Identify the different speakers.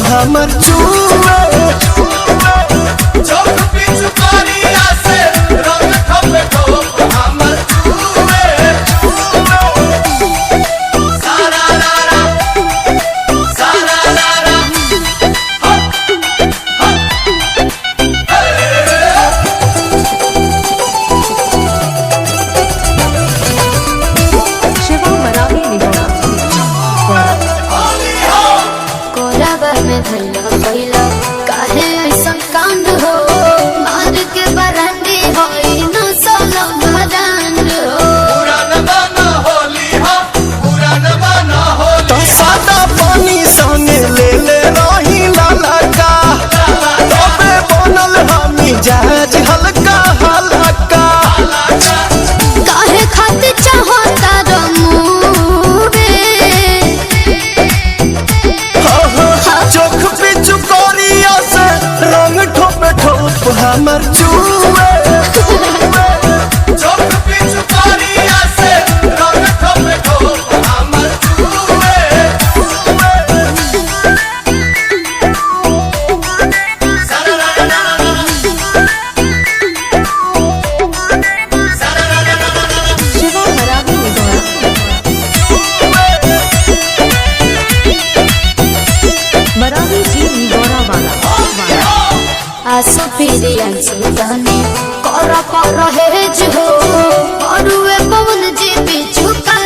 Speaker 1: हमर चूहे
Speaker 2: चौक पिचुकारिया से रंग ठोपे ठोप हमर चूहे सारा रारा
Speaker 3: शिवा मरावी निगोड़ा
Speaker 4: कोराबर में धैला कैला काहे ऐसन कांड हो मार के बरंडी होई न सोलो भदान हो
Speaker 2: पुरान बना होली हा पुरान बना होली
Speaker 1: तो सादा पानी संगे ले ले रही लाला का तबे बनल हमी जहाज हल्का हल्का
Speaker 4: काहे खातिर चाहता रमुवे
Speaker 1: चोख पिचु कोरिया से रंग ठोपे ठोप हमर चूहे
Speaker 2: चौक पिचुकारिया से रंग ठोपे ठोप हमर चूहे सारा रारा
Speaker 3: शिवा मरावी निगोड़ा मरावी जी निगोड़ा वाला
Speaker 4: आसो फिरी अंसु दाने कर हेज हो औरुए पवन जी बिचु का